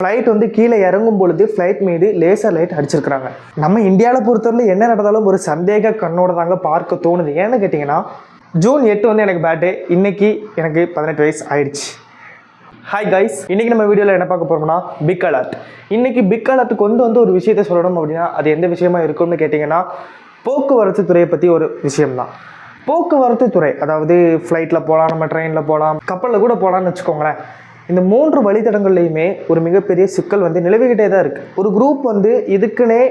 Flight வந்து கீழே இறங்கும் பொழுது ஃப்ளைட் மீது லேசர் லைட் அடிச்சிருக்கிறாங்க. நம்ம இந்தியாவில் பொறுத்தவரை என்ன நடந்தாலும் ஒரு சந்தேக கண்ணோட தாங்க பார்க்க தோணுது. ஏன்னு கேட்டிங்கன்னா, ஜூன் 8 வந்து எனக்கு பர்த்டே. இன்னைக்கு எனக்கு 18 வயசு ஆயிடுச்சு. ஹாய் கைஸ், இன்னைக்கு நம்ம வீடியோவில் என்ன பார்க்க போகிறோம்னா பிக் அலர்ட். இன்னைக்கு பிக் அலர்ட் கொண்டு வந்து ஒரு விஷயத்தை சொல்லணும் அப்படின்னா அது எந்த விஷயமா இருக்கும்னு கேட்டிங்கன்னா, போக்குவரத்து துறையை பற்றி ஒரு விஷயம்தான். போக்குவரத்து துறை, அதாவது ஃப்ளைட்டில் போகலாம், நம்ம ட்ரெயினில் போகலாம், கப்பலில் கூட போகலான்னு வச்சுக்கோங்களேன். இந்த 3 வழித்தடங்கள்லையுமே ஒரு மிகப்பெரிய சிக்கல் வந்து நிலவிக்கிட்டே தான் இருக்குது. ஒரு குரூப் வந்து இதுக்குன்னே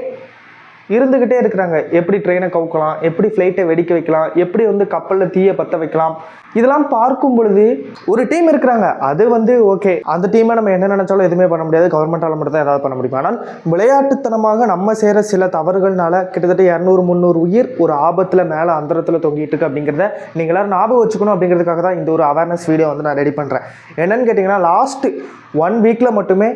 இருந்துக்கிட்டே இருக்கிறாங்க. எப்படி ட்ரெயினை கவுக்கலாம், எப்படி ஃப்ளைட்டை வெடிக்க வைக்கலாம், எப்படி வந்து கப்பலில் தீயை பற்ற வைக்கலாம், இதெல்லாம் பார்க்கும் பொழுது ஒரு டீம் இருக்கிறாங்க. அது வந்து ஓகே, அந்த டீமை நம்ம என்ன நினைச்சாலும் எதுவுமே பண்ண முடியாது, கவர்மெண்டால் மட்டும் தான் ஏதாவது பண்ண முடியும். ஆனால் விளையாட்டுத்தனமாக நம்ம செய்கிற சில தவறுகள்னால கிட்டத்தட்ட 200-300 உயிர் ஒரு ஆபத்தில் மேலே அந்தரத்தில் தொங்கிட்டு இருக்கு அப்படிங்கிறத நீங்கள் எல்லாரும் ஞாபகம் வச்சுக்கணும். அப்படிங்கிறதுக்காக தான் இந்த ஒரு அவேர்னஸ் வீடியோ வந்து நான் ரெடி பண்ணுறேன். என்னன்னு கேட்டிங்கன்னா, லாஸ்ட் 1 வீக்கில் மட்டுமே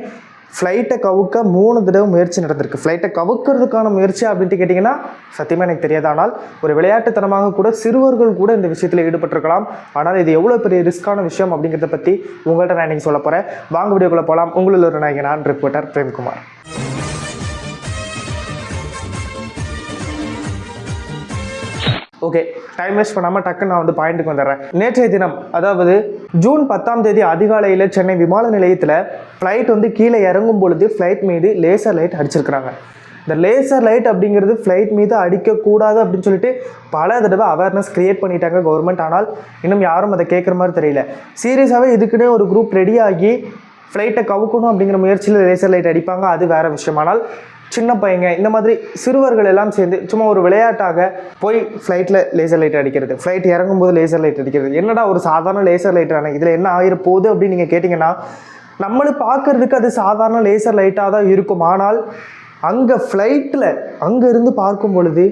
ஃப்ளைட்டை கவுக்க 3 தடவை முயற்சி நடந்திருக்கு. ஃப்ளைட்டை கவுக்கிறதுக்கான முயற்சி அப்படின்ட்டு கேட்டிங்கன்னா சத்தியமாக எனக்கு தெரியாது. ஆனால் ஒரு விளையாட்டுத்தனமாக கூட சிறுவர்கள் கூட இந்த விஷயத்தில் ஈடுபட்டிருக்கலாம். ஆனால் இது எவ்வளோ பெரிய ரிஸ்க்கான விஷயம் அப்படிங்கிறத பற்றி உங்கள்கிட்ட நான் இன்றைக்கி சொல்ல போகிறேன். வாங்க வீடியோக்குள்ளே போகலாம். உங்களில் ஒரு நான் reporter Premkumar. Okay, time waste பண்ணாமல் டக்குன்னு நான் வந்து பாயிண்ட்டுக்கு வந்துடுறேன். நேற்றைய தினம், அதாவது ஜூன் 10ஆம் தேதி அதிகாலையில் சென்னை விமான நிலையத்தில் ஃப்ளைட் வந்து கீழே இறங்கும் பொழுது ஃப்ளைட் மீது லேசர் லைட் அடிச்சிருக்கிறாங்க. இந்த லேசர் லைட் அப்படிங்கிறது ஃப்ளைட் மீது அடிக்கக்கூடாது அப்படின்னு சொல்லிட்டு பல தடவை அவேர்னஸ் க்ரியேட் பண்ணிட்டாங்க கவர்மெண்ட். ஆனால் இன்னும் யாரும் அதை கேட்குற மாதிரி தெரியல. சீரியஸாகவே இதுக்குன்னே ஒரு குரூப் ரெடி ஆகி ஃப்ளைட்டை கவுக்கணும் அப்படிங்கிற முயற்சியில் லேசர் லைட் அடிப்பாங்க, அது வேறு விஷயம். ஆனால் சின்ன பையங்க, இந்த மாதிரி சிறுவர்கள் எல்லாம் சேர்ந்து சும்மா ஒரு விளையாட்டாக போய் ஃப்ளைட்டில் லேசர் லைட் அடிக்கிறது, ஃப்ளைட் இறங்கும்போது லேசர் லைட் அடிக்கிறது, என்னடா ஒரு சாதாரண லேசர் லைட் தானே, இதில் என்ன ஆகிற போகுது அப்படின்னு நீங்கள் கேட்டிங்கன்னா, நம்மளும் பார்க்குறதுக்கு அது சாதாரண லேசர் லைட்டாக தான் இருக்கும். ஆனால் அங்கே ஃப்ளைட்டில் அங்கே இருந்து பார்க்கும் பொழுது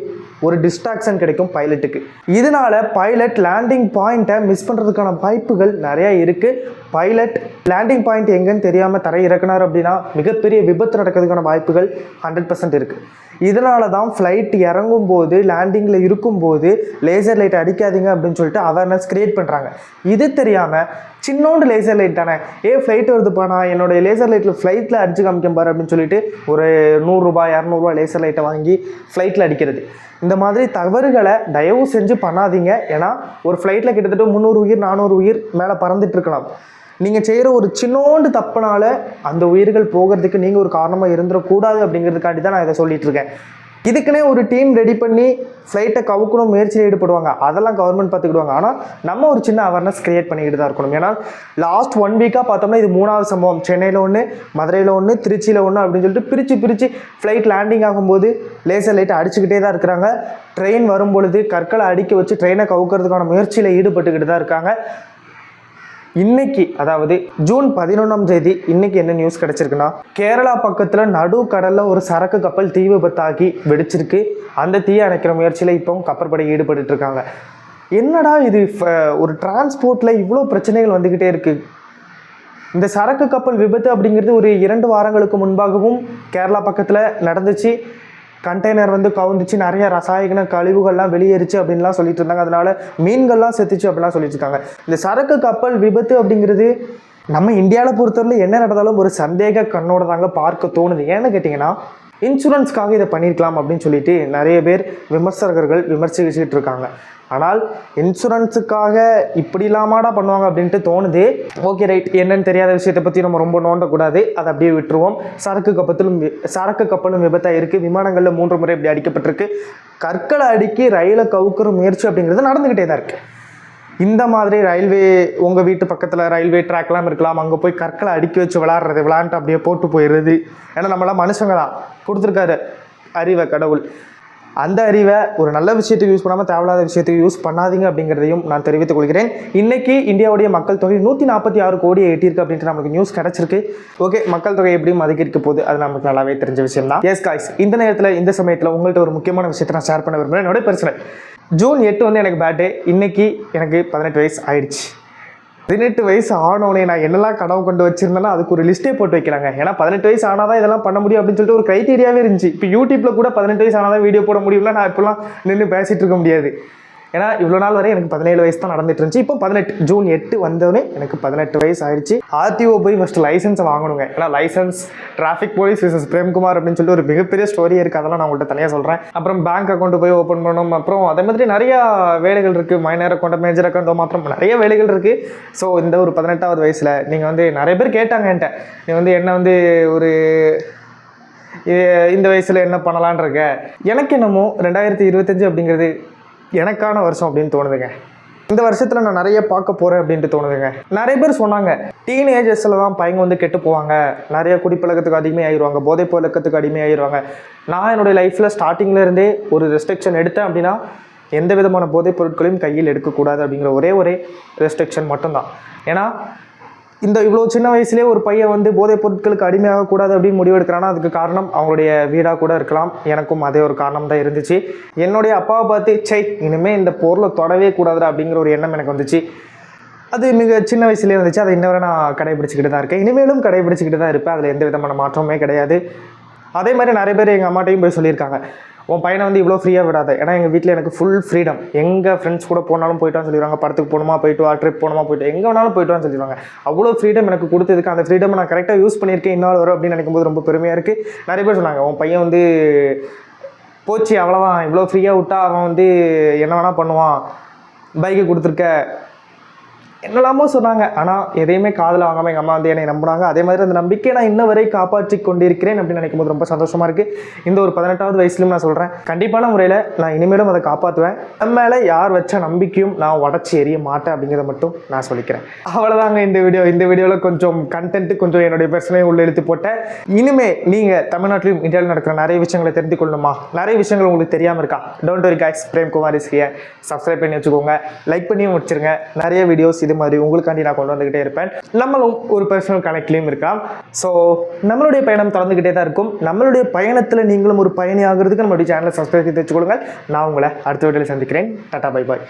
ஒரு டிஸ்ட்ராக்ஷன் கிடைக்கும் பைலட்டுக்கு. இதனால பைலட் லேண்டிங் பாயிண்ட்டை மிஸ் பண்ணுறதுக்கான வாய்ப்புகள் நிறையா இருக்குது. பைலட் லேண்டிங் பாயிண்ட் எங்கன்னு தெரியாமல் தரை இறக்குனார் அப்படின்னா மிகப்பெரிய விபத்து நடக்கிறதுக்கான வாய்ப்புகள் 100% இருக்குது. இதனால தான் ஃப்ளைட் இறங்கும் போது, லேண்டிங்கில் இருக்கும்போது லேசர் லைட் அடிக்காதீங்க அப்படின்னு சொல்லிட்டு அவேர்னஸ் க்ரியேட் பண்ணுறாங்க. இது தெரியாமல் சின்னோண்டு லேசர் லைட் தானே, ஃப்ளைட் வருதுப்பா, நான் என்னோடய லேசர் லைட்டில் ஃப்ளைட்டில் அடித்து காமிக்க பாரு அப்படின்னு சொல்லிட்டு ஒரு 100-200 லேசர் லைட்டை வாங்கி ஃப்ளைட்டில் அடிக்கிறது. இந்த மாதிரி தவறுகளை தயவு செஞ்சு பண்ணாதீங்க. ஏன்னா ஒரு ஃப்ளைட்டில் கிட்டத்தட்ட 300 உயிர் 400 உயிர் மேலே பறந்துட்டு இருக்கலாம். நீங்கள் செய்கிற ஒரு சின்னோண்டு தப்புனால அந்த உயிர்கள் போகிறதுக்கு நீங்கள் ஒரு காரணமாக இருந்துடக்கூடாது அப்படிங்கிறதுக்காண்டி தான் நான் இதை சொல்லிட்டு இருக்கேன். இதுக்குன்னே ஒரு டீம் ரெடி பண்ணி ஃப்ளைட்டை கவுக்கணும் முயற்சியில் ஈடுபடுவாங்க, அதெல்லாம் கவர்மெண்ட் பார்த்துக்கிடுவாங்க. ஆனால் நம்ம ஒரு சின்ன அவேர்னஸ் க்ரியேட் பண்ணிக்கிட்டு தான் இருக்கணும். ஏன்னா லாஸ்ட் 1 வீக்காக பார்த்தோம்னா இது 3வது சம்பவம். சென்னையில் ஒன்று, மதுரையில் ஒன்று, திருச்சியில் ஒன்று அப்படின்னு சொல்லிட்டு பிரித்து ஃப்ளைட் லேண்டிங் ஆகும்போது லேசர் லைட்டை அடிச்சுக்கிட்டே தான் இருக்கிறாங்க. ட்ரெயின் வரும்பொழுது கற்களை அடிக்க வச்சு ட்ரெயினை கவுக்கிறதுக்கான முயற்சியில் ஈடுபட்டுக்கிட்டு தான் இருக்காங்க. இன்னைக்கு, அதாவது ஜூன் 11ஆம் தேதி இன்னைக்கு என்ன நியூஸ் கிடைச்சிருக்குன்னா, கேரளா பக்கத்தில் நடுக்கடலில் ஒரு சரக்கு கப்பல் தீ விபத்தாகி வெடிச்சிருக்கு. அந்த தீயை அணைக்கிற முயற்சியில் இப்போ கப்பற்படை ஈடுபட்டு இருக்காங்க. என்னடா இது, ஒரு டிரான்ஸ்போர்ட்டில் இவ்வளோ பிரச்சனைகள் வந்துக்கிட்டே இருக்குது. இந்த சரக்கு கப்பல் விபத்து அப்படிங்கிறது ஒரு 2 வாரங்களுக்கு முன்பாகவும் கேரளா பக்கத்தில் நடந்துச்சு. கண்டெய்னர் வந்து கவுந்துச்சு, நிறைய ரசாயன கழிவுகள்லாம் வெளியேறிச்சு அப்படின்லாம் சொல்லிட்டு இருந்தாங்க. அதனால மீன்கள்லாம் செத்துச்சு அப்படிலாம் சொல்லிட்டு இருக்காங்க. இந்த சரக்கு கப்பல் விபத்து அப்படிங்கிறது நம்ம இந்தியாவில் பொறுத்தவரை என்ன நடந்தாலும் ஒரு சந்தேக கண்ணோட தாங்க பார்க்க தோணுது. ஏன்னு கேட்டிங்கன்னா, இன்சூரன்ஸ்க்காக இதை பண்ணியிருக்கலாம் அப்படின்னு சொல்லிட்டு நிறைய பேர் விமர்சகர்கள் விமர்சிச்சுட்டு இருக்காங்க. ஆனால் இன்சூரன்ஸுக்காக இப்படி இல்லாமடா பண்ணுவாங்க அப்படின்ட்டு தோணுது. ஓகே ரைட், என்னன்னு தெரியாத விஷயத்தை பற்றி நம்ம ரொம்ப நோண்டக்கூடாது, அதை அப்படியே விட்டுருவோம். சரக்கு கப்பலும் விபத்தாக இருக்குது. விமானங்களில் 3 முறை இப்படி அடிக்கப்பட்டிருக்கு. கற்களை அடுக்கி ரயிலை கவுக்கிற முயற்சி அப்படிங்கிறது நடந்துக்கிட்டே தான் இருக்குது. இந்த மாதிரி ரயில்வே, உங்கள் வீட்டு பக்கத்தில் ரயில்வே ட்ராக்லாம் இருக்கலாம், அங்கே போய் கற்களை அடுக்கி வச்சு விளாண்டுட்டு அப்படியே போட்டு போயிடுறது. ஏன்னா நம்மளாம் மனுஷங்க தான், கொடுத்துருக்காரு அறிவை கடவுள். அந்த அறிவை ஒரு நல்ல விஷயத்துக்கு யூஸ் பண்ணாமல் தேவையில்லாத விஷயத்துக்கு யூஸ் பண்ணாதீங்க அப்படிங்கிறதையும் நான் தெரிவித்துக் கொள்கிறேன். இன்றைக்கி இந்தியாவுடைய மக்கள் தொகை 146 கோடி எட்டியிருக்கு அப்படின்ட்டு நமக்கு நியூஸ் கிடச்சிருக்கு. ஓகே, மக்கள் தொகை எப்படியும் அதிகரிக்க போகுது, அது நமக்கு நல்லாவே தெரிஞ்ச விஷயம் தான். எஸ் காய்ஸ், இந்த நேரத்தில் இந்த சமயத்தில் உங்கள்கிட்ட ஒரு முக்கியமான விஷயத்தை நான் ஷேர் பண்ண விரும்புகிறேன். என்னோட பர்சனல் ஜூன் 8 வந்து எனக்கு பர்த்டே. இன்னைக்கு எனக்கு 18 வயசு ஆயிடுச்சு. 18 வயசு ஆனோடனே நான் என்னெல்லாம் கனவு கொண்டு வச்சிருந்தேன்னா அதுக்கு ஒரு லிஸ்ட்டே போட்டு வைக்கிறாங்க. ஏன்னா 18 வயசு ஆனால் தான் இதெல்லாம் பண்ண முடியும் அப்படின்னு சொல்லிட்டு ஒரு க்ரைட்டீரியாவே இருந்துச்சு. இப்போ யூடியூப்பில் கூட 18 வயசு ஆனால் தான் வீடியோ போட முடியும்னா நான் இப்போலாம் நின்று பேசிகிட்டு இருக்க முடியாது. ஏன்னா இவ்வளோ நாள் வரை எனக்கு 17 வயசு தான் நடந்துட்டு இருந்துச்சு. இப்போ 18 ஜூன் 8 வந்தோடனே எனக்கு 18 வயசு ஆயிடுச்சு. ஆர்டிஓ போய் ஃபஸ்ட்டு லைசன்ஸை வாங்கணுங்க. ஏன்னா license traffic police versus Premkumar அப்படின்னு சொல்லிட்டு ஒரு மிகப்பெரிய ஸ்டோரி இருக்குது. அதெல்லாம் நான் உங்கள்கிட்ட தனியாக சொல்கிறேன். அப்புறம் பேங்க் அக்கௌண்ட் போய் ஓப்பன் பண்ணணும். அப்புறம் அதே மாதிரி நிறையா வேலைகள் இருக்குது. மைனர் அக்கௌண்ட், மேஜர் அக்கௌண்ட், மாத்திரம் நிறைய வேலைகள் இருக்குது. ஸோ இந்த ஒரு 18வது வயசில் நீங்கள் வந்து நிறைய பேர் கேட்டாங்க என்கிட்ட, நீ வந்து என்ன வந்து ஒரு இந்த வயசில் என்ன பண்ணலான் இருக்க. எனக்கு என்னமோ 2025 அப்படிங்கிறது எனக்கான வருஷம் அப்படின்னு தோணுதுங்க. இந்த வருஷத்தில் நான் நிறைய பார்க்க போகிறேன் அப்படின்ட்டு தோணுதுங்க. நிறைய பேர் சொன்னாங்க டீனேஜர்ஸில் தான் பையங்க வந்து கெட்டு போவாங்க, நிறைய குடிப்பழக்கத்துக்கு அடிமை ஆகிடுவாங்க, போதைப் பழக்கத்துக்கு அடிமை ஆகிடுவாங்க. நான் என்னுடைய லைஃப்பில் ஸ்டார்டிங்கில் இருந்தே ஒரு ரெஸ்ட்ரிக்ஷன் எடுத்தேன் அப்படின்னா எந்த விதமான போதைப் பொருட்களையும் கையில் எடுக்கக்கூடாது அப்படிங்கிற ஒரே ரெஸ்ட்ரிக்ஷன் மட்டும்தான். ஏன்னா இந்த இவ்வளோ சின்ன வயசுலேயே ஒரு பையன் வந்து போதைப் பொருட்களுக்கு அடிமையாகக்கூடாது அப்படின்னு முடிவெடுக்கிறான்னா அதுக்கு காரணம் அவங்களுடைய வீடாக கூட இருக்கலாம். எனக்கும் அதே ஒரு காரணம் தான் இருந்துச்சு. என்னுடைய அப்பாவை பார்த்து இனிமேல் இந்த பொருளை தொடவே கூடாதுடா அப்படிங்கிற ஒரு எண்ணம் எனக்கு வந்துச்சு. அது மிக சின்ன வயசுலேயே வந்துச்சு. அதை இன்னவரை நான் கடைபிடிச்சிக்கிட்டு தான் இருக்கேன். இனிமேலும் கடைபிடிச்சிக்கிட்டு தான் இருப்பேன். அதில் எந்த விதமான மாற்றமே கிடையாது. அதே மாதிரி நிறைய பேர் எங்கள் அம்மாட்டையும் போய் சொல்லியிருக்காங்க, உன் பையனை வந்து இவ்வளோ ஃப்ரீயாக விடாத. ஏன்னா எங்கள் வீட்டில் எனக்கு ஃபுல் ஃப்ரீடம். எங்கள் ஃப்ரெண்ட்ஸ் கூட போனாலும் போய்ட்டு சொல்லிடுவாங்க, படத்துக்கு போகணுமா போய்ட்டு வா, ட்ரிப் போகணுமா போய்ட்டு, எங்கே வேணாலும் போய்ட்டு வான்னு சொல்லிடுவாங்க. அவ்வளோ ஃப்ரீடம் எனக்கு கொடுத்ததுக்கு அந்த ஃப்ரீடம் நான் கரெக்டாக யூஸ் பண்ணியிருக்கேன் இன்னொரு வரும் அப்படின்னு நினைக்கும்போது ரொம்ப பெருமையாக இருக்குது. நிறைய பேர் சொன்னாங்க, உன் பையன் வந்து போச்சு அவ்வளோதான், இவ்வளோ ஃப்ரீயாக விட்டா அவன் வந்து என்ன வேணால் பண்ணுவான், பைக்கு கொடுத்துருக்க, என்னெல்லாமோ சொன்னாங்க. ஆனால் எதையுமே காதில் வாங்காமல் எங்கள் அம்மா வந்து என்னை நம்பினாங்க. அதே மாதிரி அந்த நம்பிக்கையை நான் இன்ன வரை காப்பாற்றி கொண்டிருக்கிறேன் அப்படின்னு நினைக்கும் போது ரொம்ப சந்தோஷமாக இருக்குது. இந்த ஒரு 18வது வயசுலையும் நான் சொல்கிறேன், கண்டிப்பான முறையில் நான் இனிமேலும் அதை காப்பாற்றுவேன். நம்ம மேலே யார் வச்ச நம்பிக்கையும் நான் உடச்சி எறிய மாட்டேன் அப்படிங்கிறத மட்டும் நான் சொல்லிக்கிறேன். அவ்வளோதாங்க இந்த வீடியோவில் கொஞ்சம் கண்டென்ட்டு கொஞ்சம் என்னுடைய பிரச்சனையை உள்ள எழுத்து போட்டேன். இனிமேல் நீங்கள் தமிழ்நாட்டிலும் இந்தியாவில் நடக்கிற நிறைய விஷயங்களை தெரிந்து கொள்ளணுமா, நிறைய விஷயங்கள் உங்களுக்கு தெரியாமல் இருக்கா, don't worry guys, Premkumar is here. Subscribe பண்ணி வச்சுக்கோங்க, லைக் பண்ணியும் வச்சுருங்க. நிறைய வீடியோஸ் இது மாதிரி உங்களுக்காண்டி நான் கொண்டு வந்துகிட்டே இருப்பேன். நம்மளும் ஒரு பர்சனல் கனெக்ட்லையும் இருக்கலாம். ஸோ நம்மளுடைய பயணம் தொடர்ந்துகிட்டே தான் இருக்கும். நம்மளுடைய பயணத்தில் நீங்களும் ஒரு பயணி ஆகிறதுக்கு நம்மளுடைய சேனலை சப்ஸ்கிரைப் செய்து வச்சுக்கொள்ளுங்கள். நான் உங்களை அடுத்த வீடியோவில் சந்திக்கிறேன். Tata bye bye.